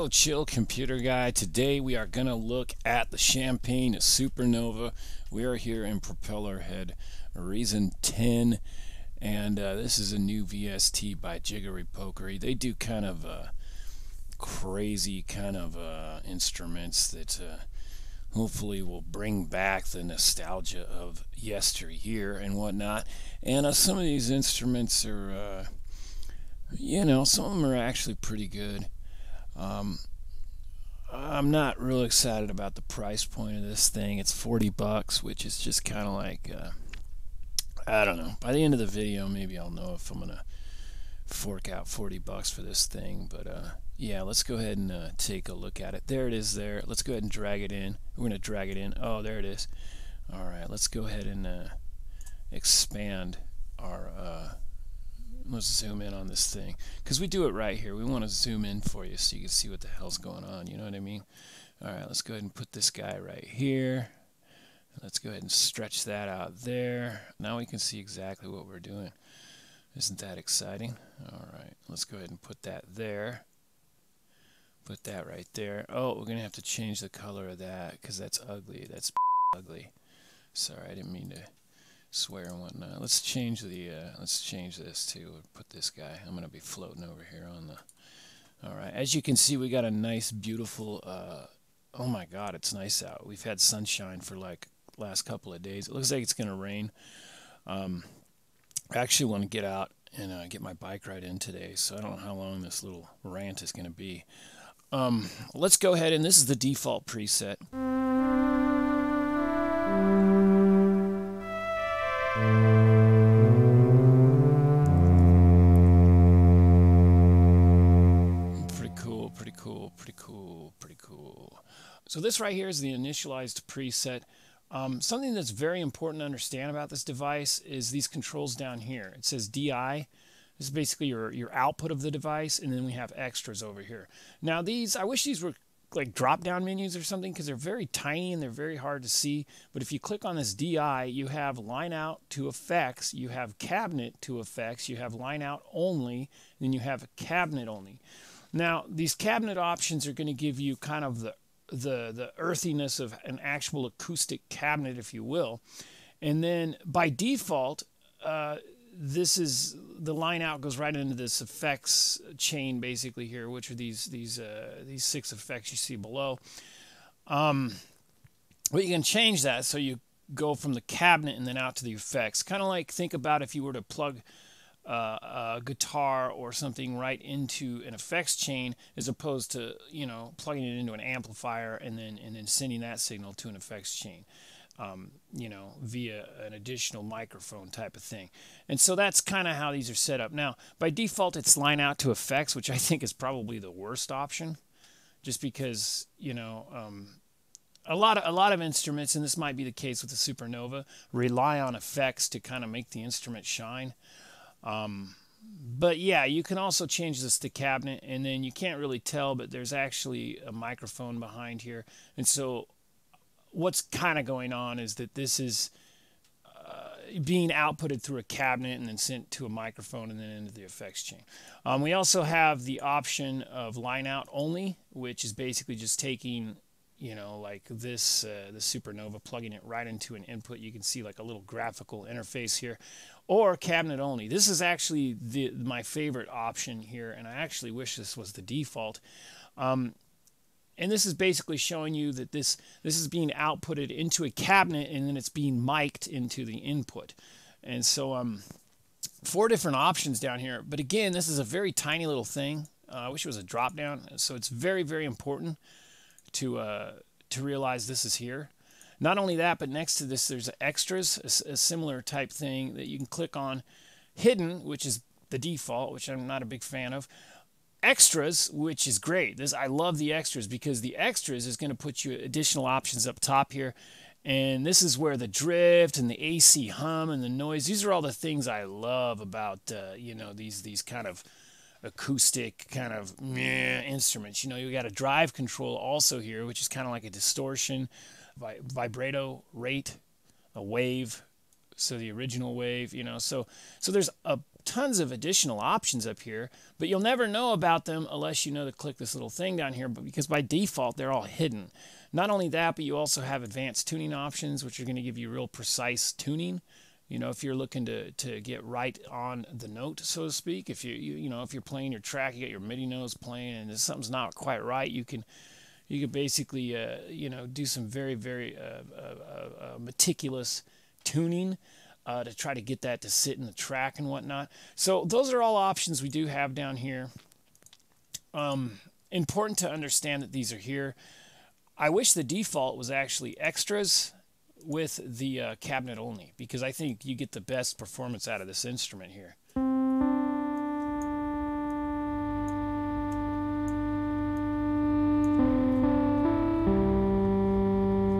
Hello, chill computer guy. Today we are going to look at the Champagne Supernova. We are here in propeller head reason 10, and this is a new VST by Jiggery Pokery. They do kind of crazy kind of instruments that hopefully will bring back the nostalgia of yesteryear and whatnot. And some of these instruments are some of them are actually pretty good. I'm not real excited about the price point of this thing. It's $40, which is just kind of like, I don't know. By the end of the video, maybe I'll know if I'm going to fork out $40 for this thing. But yeah, let's go ahead and take a look at it. There it is there. Let's go ahead and drag it in. We're going to drag it in. Oh, there it is. All right, let's go ahead and expand our... let's zoom in on this thing, because we do it right here. We want to zoom in for you so you can see what the hell's going on, you know what I mean? Alright, let's go ahead and put this guy right here. Let's go ahead and stretch that out there. Now we can see exactly what we're doing. Isn't that exciting? Alright, let's go ahead and put that there. Put that right there. Oh, we're going to have to change the color of that, because that's ugly. That's ugly. Sorry, I didn't mean to swear and whatnot. Let's change this too. Put this guy. I'm gonna be floating over here on the... Alright, as you can see, we got a nice beautiful oh my god, it's nice out. We've had sunshine for like last couple of days. It looks like it's gonna rain. I actually want to get out and get my bike ride in today, so I don't know how long this little rant is gonna be. Let's go ahead, and this is the default preset. Pretty cool. So this right here is the initialized preset. Something that's very important to understand about this device is these controls down here. It says DI. This is basically your output of the device, and then we have extras over here. Now these, I wish these were like drop-down menus or something, because they're very tiny and they're very hard to see. But if you click on this DI, you have line out to effects, you have cabinet to effects, you have line out only, and then you have cabinet only. Now, these cabinet options are going to give you kind of the earthiness of an actual acoustic cabinet, if you will. And then by default, this is the line out goes right into this effects chain basically here, which are these 6 effects you see below. Well, you can change that so you go from the cabinet and then out to the effects. Kind of like, think about if you were to plug a guitar or something right into an effects chain, as opposed to plugging it into an amplifier and then sending that signal to an effects chain, via an additional microphone type of thing. And so that's kind of how these are set up. Now by default it's line out to effects, which I think is probably the worst option, just because a lot of instruments, and this might be the case with the Supernova, rely on effects to kind of make the instrument shine. But yeah, you can also change this to cabinet, and then you can't really tell, but there's actually a microphone behind here. And so what's kind of going on is that this is being outputted through a cabinet and then sent to a microphone and then into the effects chain. We also have the option of line out only, which is basically just taking like this, the Supernova, plugging it right into an input. You can see like a little graphical interface here. Or cabinet only. This is actually my favorite option here, and I actually wish this was the default. And this is basically showing you that this is being outputted into a cabinet, and then it's being mic'd into the input. And so 4 different options down here. But again, this is a very tiny little thing. I wish it was a drop down. So it's very, very important to realize this is here. Not only that, but next to this there's extras, a similar type thing that you can click on. Hidden, which is the default, which I'm not a big fan of. Extras, which is great. I love the extras, because the extras is going to put you additional options up top here. And this is where the drift and the AC hum and the noise, these are all the things I love about these kind of acoustic kind of instruments. You got a drive control also here, which is kind of like a distortion, vibrato rate, a wave, so the original wave, so there's a tons of additional options up here, but you'll never know about them unless you know to click this little thing down here, but because by default they're all hidden. Not only that, but you also have advanced tuning options, which are going to give you real precise tuning. You know, if you're looking to get right on the note, so to speak, if if you're playing your track, you got your MIDI notes playing and something's not quite right, you can basically do some very meticulous tuning to try to get that to sit in the track and whatnot. So those are all options we do have down here. Important to understand that these are here. I wish the default was actually extras with the cabinet only, because I think you get the best performance out of this instrument here.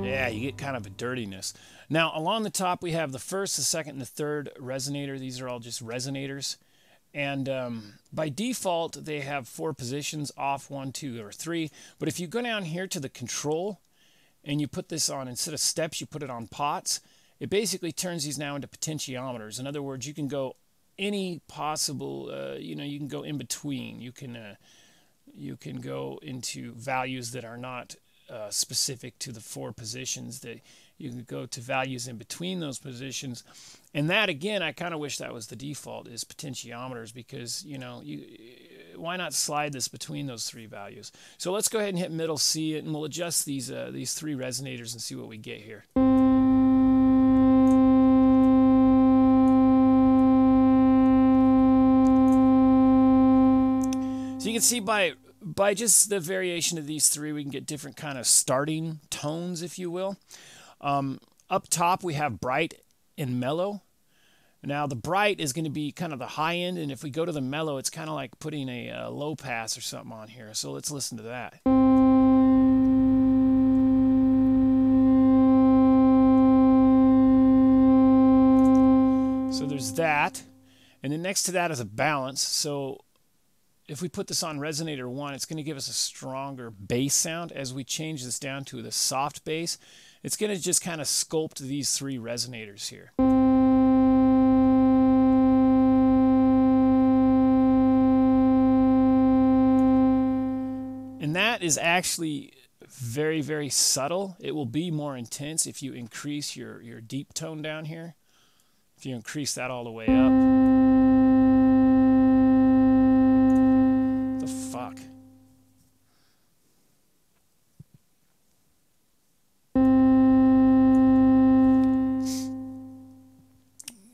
Yeah, you get kind of a dirtiness. Now, along the top, we have the first, the second, and the third resonator. These are all just resonators. And by default, they have 4 positions, off, 1, 2, or 3. But if you go down here to the control and you put this on, instead of steps, you put it on pots, it basically turns these now into potentiometers. In other words, you can go any possible, you can go in between. You can go into values that are not specific to the 4 positions, that you can go to values in between those positions. And that, again, I kind of wish that was the default, is potentiometers, because why not slide this between those 3 values? So let's go ahead and hit middle C, and we'll adjust these 3 resonators and see what we get here. So you can see by just the variation of these 3, we can get different kind of starting tones, if you will. Up top, we have bright and mellow. Now, the bright is going to be kind of the high end, and if we go to the mellow, it's kind of like putting a low pass or something on here. So let's listen to that. So there's that. And then next to that is a balance. So if we put this on resonator 1, it's going to give us a stronger bass sound. As we change this down to the soft bass, it's going to just kind of sculpt these 3 resonators here. And that is actually very, very subtle. It will be more intense if you increase your deep tone down here. If you increase that all the way up. What the fuck?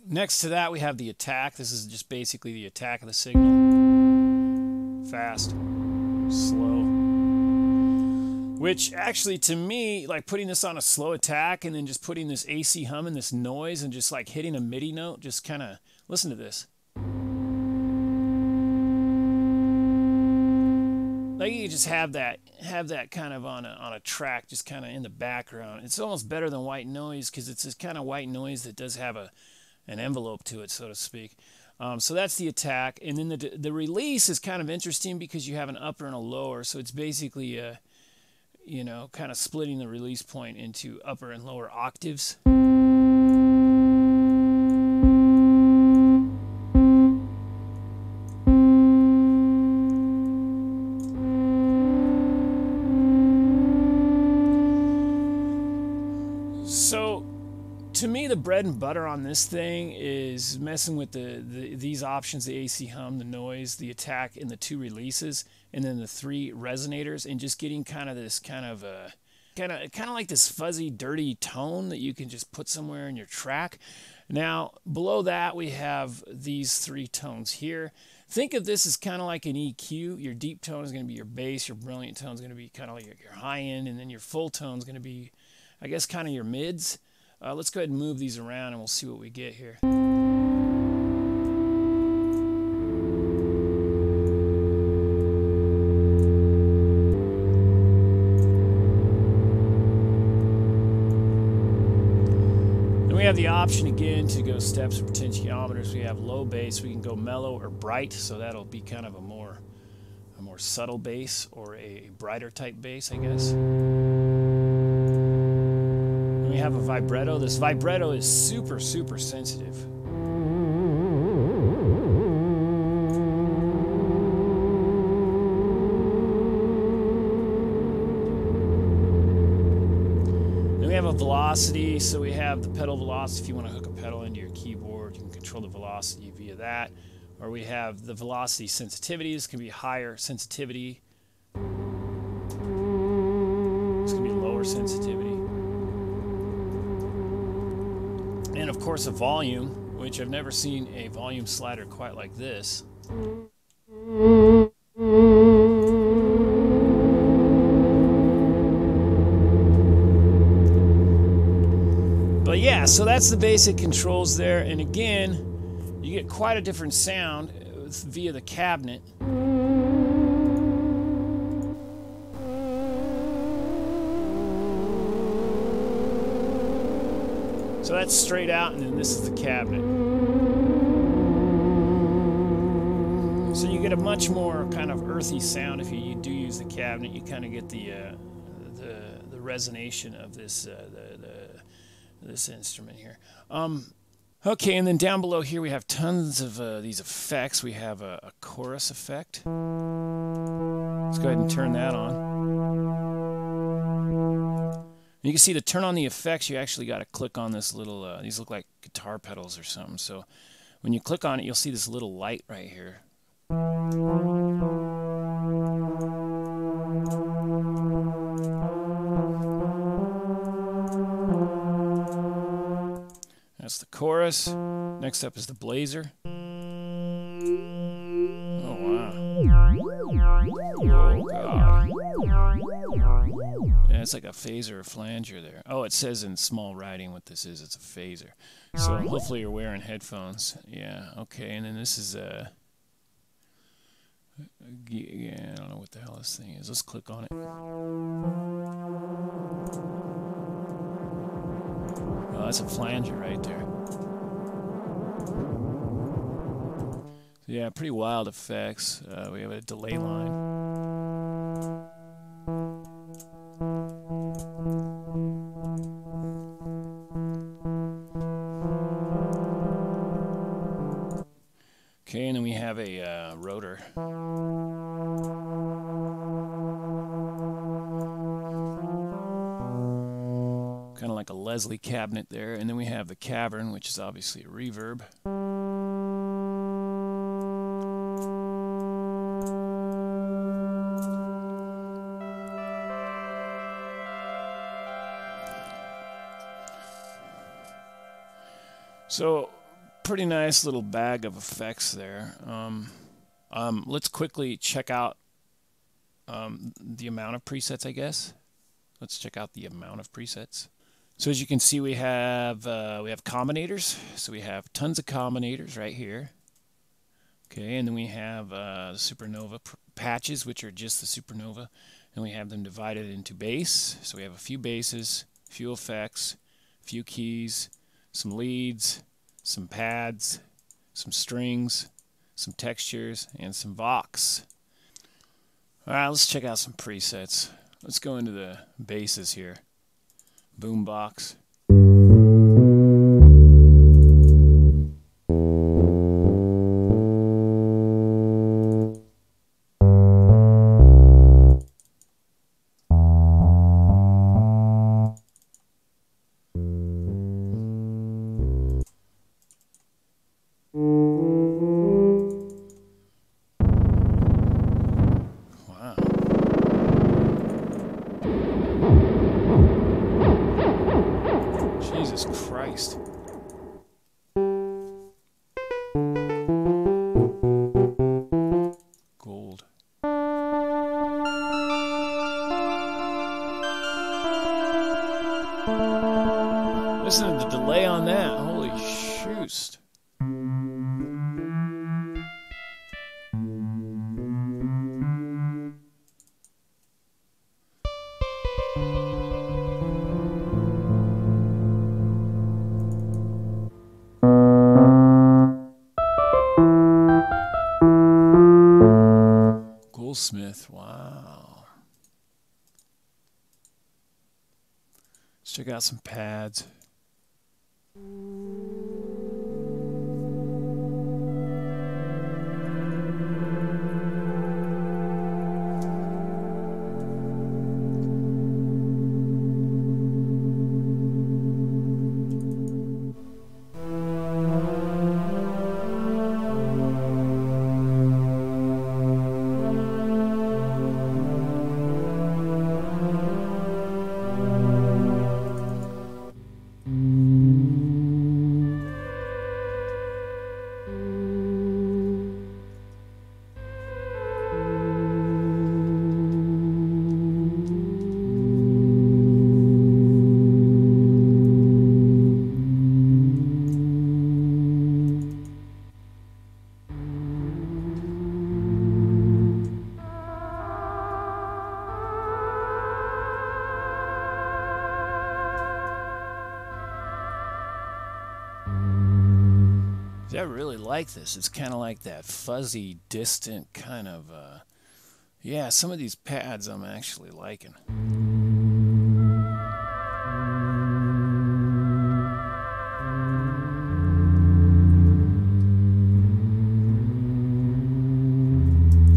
Next to that, we have the attack. This is just basically the attack of the signal. Fast, slow. Which actually, to me, like putting this on a slow attack and then just putting this AC hum and this noise and just like hitting a MIDI note, just kind of listen to this. Like you just have that kind of on a track, just kind of in the background. It's almost better than white noise, because it's this kind of white noise that does have an envelope to it, so to speak. So that's the attack. And then the release is kind of interesting, because you have an upper and a lower. So it's basically, kind of splitting the release point into upper and lower octaves. So to me, the bread and butter on this thing is messing with these options: the AC hum, the noise, the attack, and the 2 releases, and then the 3 resonators, and just getting kind of this kind of like this fuzzy, dirty tone that you can just put somewhere in your track. Now, below that, we have these 3 tones here. Think of this as kind of like an EQ. Your deep tone is going to be your bass, your brilliant tone is going to be kind of like your high end, and then your full tone is going to be, I guess, kind of your mids. Let's go ahead and move these around and we'll see what we get here. Then we have the option again to go steps or potentiometers. We have low bass. We can go mellow or bright, so that'll be kind of a more subtle bass, or a brighter type bass, I guess. We have a vibrato. This vibrato is super, super sensitive. have a velocity, so we have the pedal velocity. If you want to hook a pedal into your keyboard, you can control the velocity via that. Or we have the velocity sensitivity. This can be higher sensitivity. This can be lower sensitivity. And of course a volume, which I've never seen a volume slider quite like this. But yeah, so that's the basic controls there. And again, you get quite a different sound via the cabinet. So that's straight out, and then this is the cabinet. So you get a much more kind of earthy sound if you do use the cabinet. You kind of get the resonation of this this instrument here. Okay, and then down below here we have tons of these effects. We have a chorus effect. Let's go ahead and turn that on. You can see to turn on the effects, you actually got to click on this little, these look like guitar pedals or something. So when you click on it, you'll see this little light right here. That's the chorus. Next up is the blazer. Oh, wow. Oh, God. Yeah, it's like a phaser or flanger there. Oh, it says in small writing what this is. It's a phaser. So hopefully you're wearing headphones. Yeah, okay. And then this is yeah, I don't know what the hell this thing is. Let's click on it. Oh, that's a flanger right there. So yeah, pretty wild effects. We have a delay line. Okay, and then we have a rotor. Kind of like a Leslie cabinet there. And then we have the cavern, which is obviously a reverb. So, pretty nice little bag of effects there. Let's quickly check out the amount of presets, I guess. Let's check out the amount of presets. So as you can see, we have combinators. So we have tons of combinators right here. Okay, and then we have the supernova patches, which are just the supernova, and we have them divided into bass. So we have a few basses, a few effects, a few keys, some leads, some pads, some strings, some textures, and some vox. Alright, let's check out some presets. Let's go into the basses here. Boombox. Jesus Christ. Gold. Listen to the delay on that. Holy shoost. Smith, wow. Let's check out some pads. I really like this. It's kind of like that fuzzy, distant kind of, yeah, some of these pads I'm actually liking.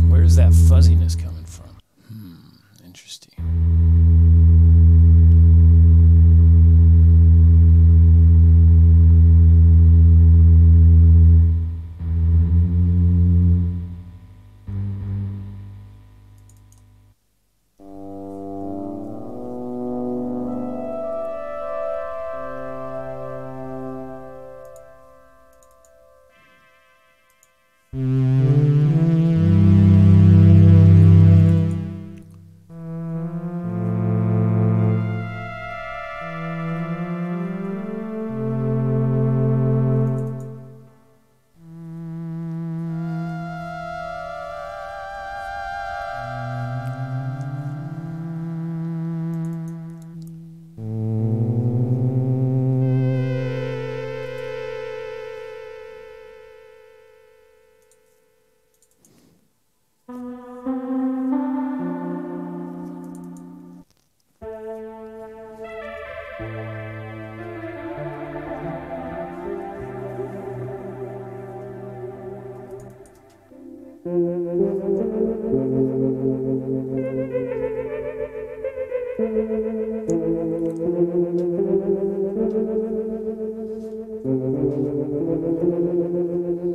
Where's that fuzziness coming from? Interesting.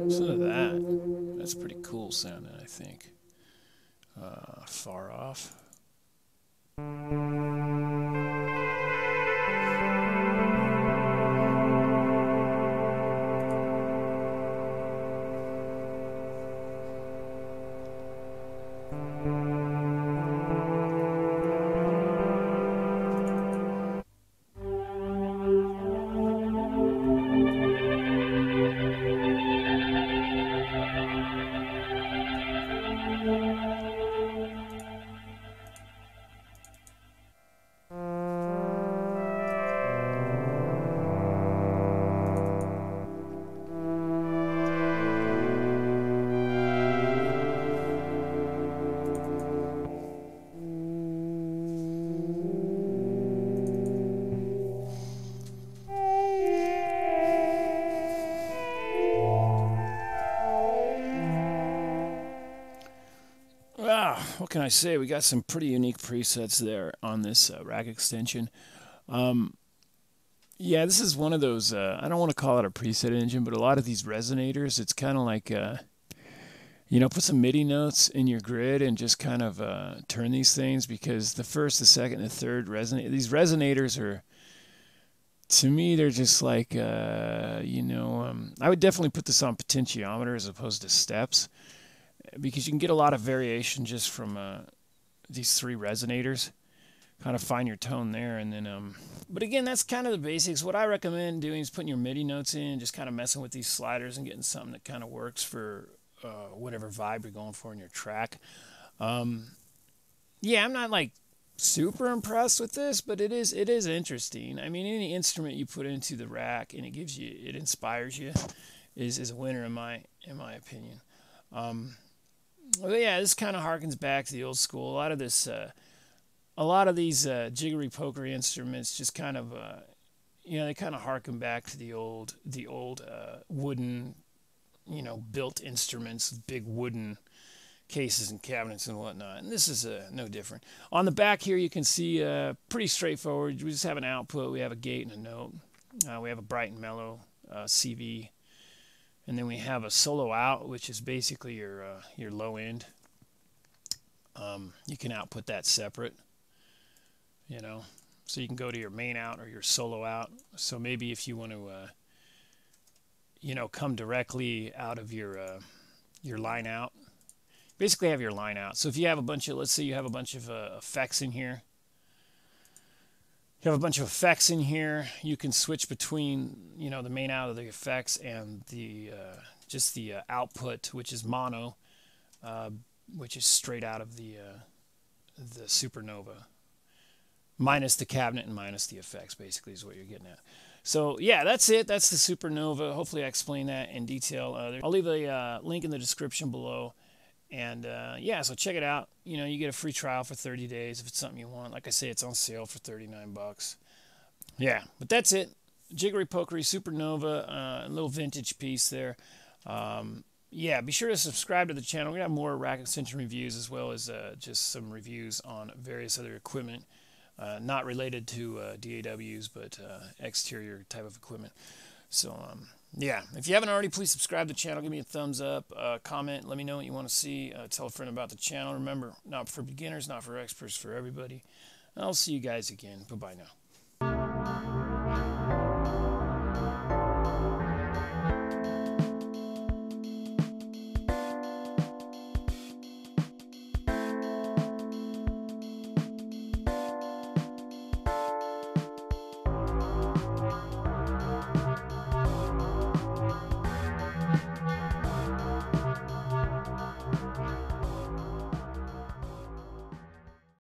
Listen to that. That's pretty cool sounding, I think. Far off. What can I say? We got some pretty unique presets there on this rack extension. Yeah, this is one of those, I don't want to call it a preset engine, but a lot of these resonators, it's kind of like, you know, put some MIDI notes in your grid and just kind of turn these things, because the first, the second, and the third resonate. These resonators are, to me, they're just like, you know, I would definitely put this on potentiometer as opposed to steps, because you can get a lot of variation just from these three resonators. Kind of find your tone there, and then but again, that's kind of the basics. What I recommend doing is putting your MIDI notes in, just kind of messing with these sliders and getting something that kind of works for whatever vibe you're going for in your track. Yeah, I'm not like super impressed with this, but it is interesting. I mean, any instrument you put into the rack and it inspires you is a winner in my opinion. Well, yeah, this kind of harkens back to the old school. A lot of these jiggery pokery instruments just kind of, you know, they kind of harken back to the old wooden, you know, built instruments, big wooden cases and cabinets and whatnot. And this is no different. On the back here, you can see pretty straightforward. We just have an output, we have a gate and a note. We have a bright and mellow CV. And then we have a solo out, which is basically your low end. You can output that separate, you know. So you can go to your main out or your solo out. So maybe if you want to, you know, come directly out of your line out, basically have your line out. So if you have a bunch of, let's say you have a bunch of effects in here. You have a bunch of effects in here. You can switch between, you know, the main out of the effects and the just the output, which is mono, which is straight out of the supernova, minus the cabinet and minus the effects. Basically, is what you're getting at. So yeah, that's it. That's the supernova. Hopefully I explained that in detail. I'll leave a link in the description below. And yeah, so check it out. You know, you get a free trial for 30 days if it's something you want. Like I say, it's on sale for 39 bucks. Yeah, but that's it. Jiggery pokery supernova, a little vintage piece there. Yeah, be sure to subscribe to the channel. We're going to have more rack extension reviews as well as just some reviews on various other equipment. Not related to DAWs, but exterior type of equipment. So, yeah, if you haven't already, please subscribe to the channel. Give me a thumbs up, comment, let me know what you want to see. Tell a friend about the channel. Remember, not for beginners, not for experts, for everybody. I'll see you guys again. Bye-bye now.